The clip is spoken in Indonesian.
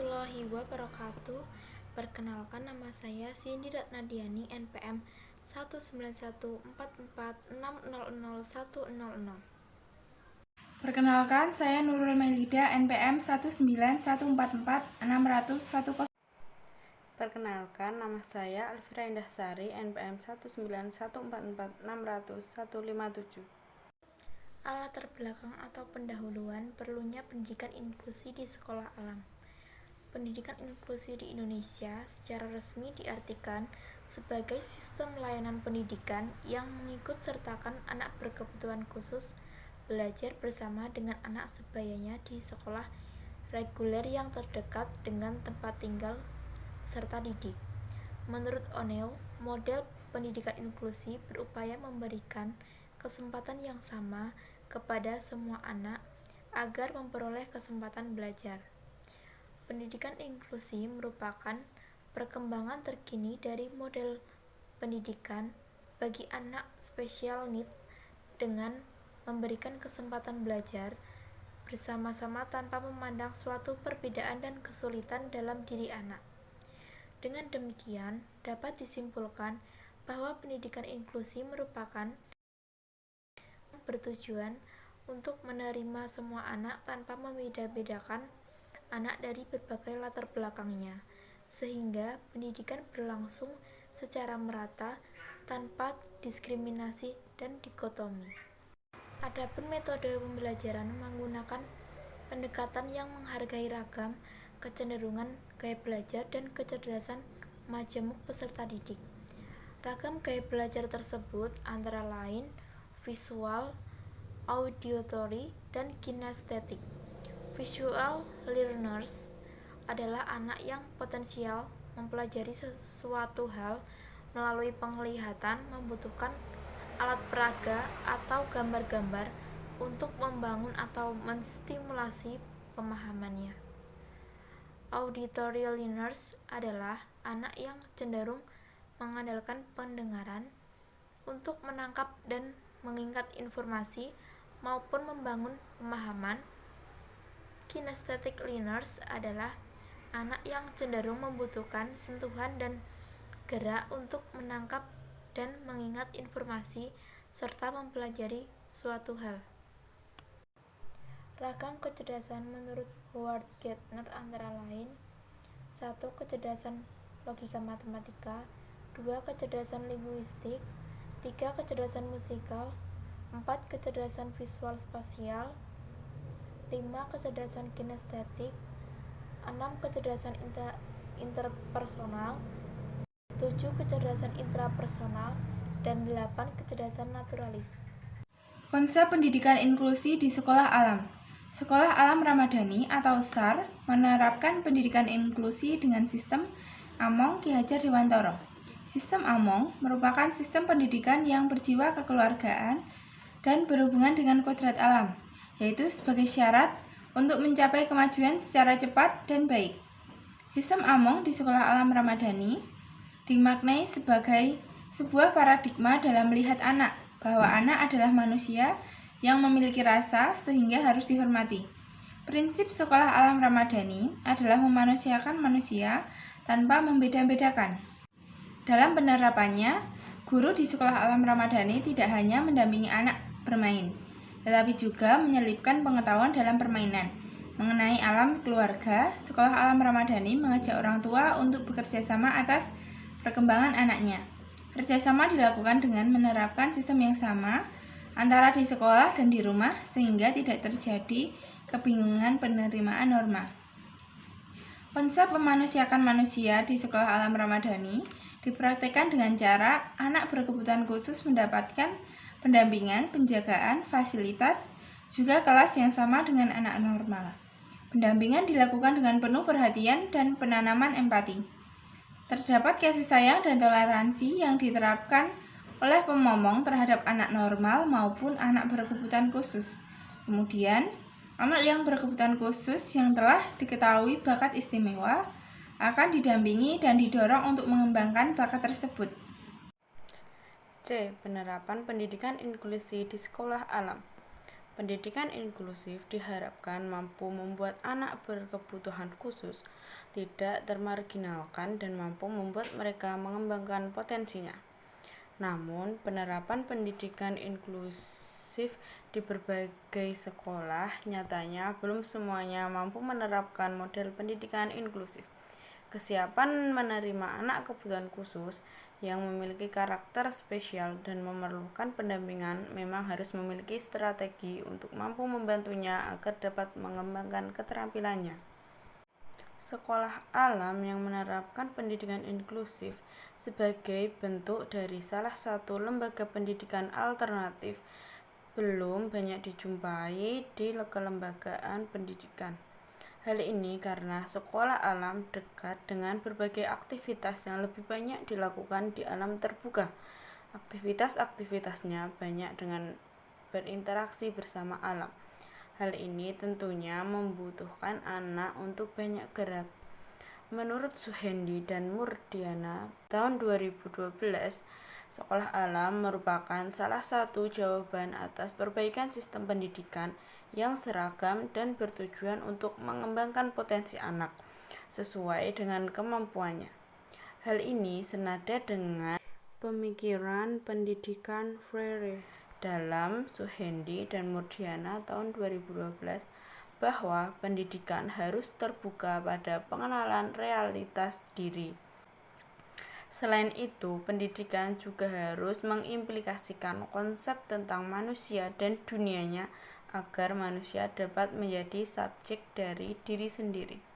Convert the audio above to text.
warahmatullahi wabarakatuh. Perkenalkan, nama saya Cindy Ratnadiani, NPM 19144600100. Perkenalkan, saya Nurul Melida, NPM 191446001. Perkenalkan, nama saya Alfira Indahsari, NPM 19144600157. Latar belakang atau pendahuluan perlunya pendidikan inklusi di sekolah alam. Pendidikan inklusi di Indonesia secara resmi diartikan sebagai sistem layanan pendidikan yang mengikut sertakan anak berkebutuhan khusus belajar bersama dengan anak sebayanya di sekolah reguler yang terdekat dengan tempat tinggal peserta didik. Menurut O'Neill, model pendidikan inklusi berupaya memberikan kesempatan yang sama kepada semua anak agar memperoleh kesempatan belajar. Pendidikan inklusi merupakan perkembangan terkini dari model pendidikan bagi anak special need dengan memberikan kesempatan belajar bersama-sama tanpa memandang suatu perbedaan dan kesulitan dalam diri anak. Dengan demikian, dapat disimpulkan bahwa pendidikan inklusi merupakan bertujuan untuk menerima semua anak tanpa membeda-bedakan anak dari berbagai latar belakangnya, sehingga pendidikan berlangsung secara merata tanpa diskriminasi dan dikotomi. Adapun metode pembelajaran menggunakan pendekatan yang menghargai ragam kecenderungan gaya belajar dan kecerdasan majemuk peserta didik. Ragam gaya belajar tersebut antara lain visual, auditory, dan kinestetik. Visual learners adalah anak yang potensial mempelajari sesuatu hal melalui penglihatan, membutuhkan alat peraga atau gambar-gambar untuk membangun atau menstimulasi pemahamannya. Auditory learners adalah anak yang cenderung mengandalkan pendengaran untuk menangkap dan mengingat informasi maupun membangun pemahaman. Kinesthetic learners adalah anak yang cenderung membutuhkan sentuhan dan gerak untuk menangkap dan mengingat informasi serta mempelajari suatu hal. Ragam kecerdasan menurut Howard Gardner antara lain: 1. Kecerdasan logika matematika, 2. Kecerdasan linguistik, 3. Kecerdasan musikal, 4. Kecerdasan visual spasial, 5. Kecerdasan kinestetik, 6. Kecerdasan interpersonal, 7. Kecerdasan intrapersonal, dan 8. Kecerdasan naturalis. Konsep pendidikan inklusi di sekolah alam. Sekolah Alam Ramadhani atau SAR menerapkan pendidikan inklusi dengan sistem Among Ki Hajar Dewantara. Sistem Among merupakan sistem pendidikan yang berjiwa kekeluargaan dan berhubungan dengan kodrat alam, yaitu sebagai syarat untuk mencapai kemajuan secara cepat dan baik. Sistem Among di Sekolah Alam Ramadhani dimaknai sebagai sebuah paradigma dalam melihat anak, bahwa anak adalah manusia yang memiliki rasa sehingga harus dihormati. Prinsip Sekolah Alam Ramadhani adalah memanusiakan manusia tanpa membeda-bedakan. Dalam penerapannya, guru di Sekolah Alam Ramadhani tidak hanya mendampingi anak bermain, tetapi juga menyelipkan pengetahuan dalam permainan. Mengenai alam keluarga, Sekolah Alam Ramadhani mengajak orang tua untuk bekerja sama atas perkembangan anaknya. Kerjasama dilakukan dengan menerapkan sistem yang sama antara di sekolah dan di rumah sehingga tidak terjadi kebingungan penerimaan norma. Konsep memanusiakan manusia di Sekolah Alam Ramadhani dipraktikkan dengan cara anak berkebutuhan khusus mendapatkan pendampingan, penjagaan, fasilitas, juga kelas yang sama dengan anak normal. Pendampingan dilakukan dengan penuh perhatian dan penanaman empati. Terdapat kasih sayang dan toleransi yang diterapkan oleh pemomong terhadap anak normal maupun anak berkebutuhan khusus. Kemudian, anak yang berkebutuhan khusus yang telah diketahui bakat istimewa akan didampingi dan didorong untuk mengembangkan bakat tersebut. C. Penerapan pendidikan inklusi di sekolah alam. Pendidikan inklusif diharapkan mampu membuat anak berkebutuhan khusus tidak termarginalkan dan mampu membuat mereka mengembangkan potensinya. Namun, penerapan pendidikan inklusif di berbagai sekolah nyatanya belum semuanya mampu menerapkan model pendidikan inklusif. Kesiapan menerima anak kebutuhan khusus yang memiliki karakter spesial dan memerlukan pendampingan memang harus memiliki strategi untuk mampu membantunya agar dapat mengembangkan keterampilannya. Sekolah alam yang menerapkan pendidikan inklusif sebagai bentuk dari salah satu lembaga pendidikan alternatif belum banyak dijumpai di kelembagaan pendidikan. Hal ini karena sekolah alam dekat dengan berbagai aktivitas yang lebih banyak dilakukan di alam terbuka. Aktivitas-aktivitasnya banyak dengan berinteraksi bersama alam. Hal ini tentunya membutuhkan anak untuk banyak gerak. Menurut Suhendi dan Murdiana, tahun 2012, sekolah alam merupakan salah satu jawaban atas perbaikan sistem pendidikan yang seragam dan bertujuan untuk mengembangkan potensi anak sesuai dengan kemampuannya. Hal ini senada dengan pemikiran pendidikan Freire dalam Suhendi dan Murdiana tahun 2012 bahwa pendidikan harus terbuka pada pengenalan realitas diri. Selain itu, pendidikan juga harus mengimplikasikan konsep tentang manusia dan dunianya agar manusia dapat menjadi subjek dari diri sendiri.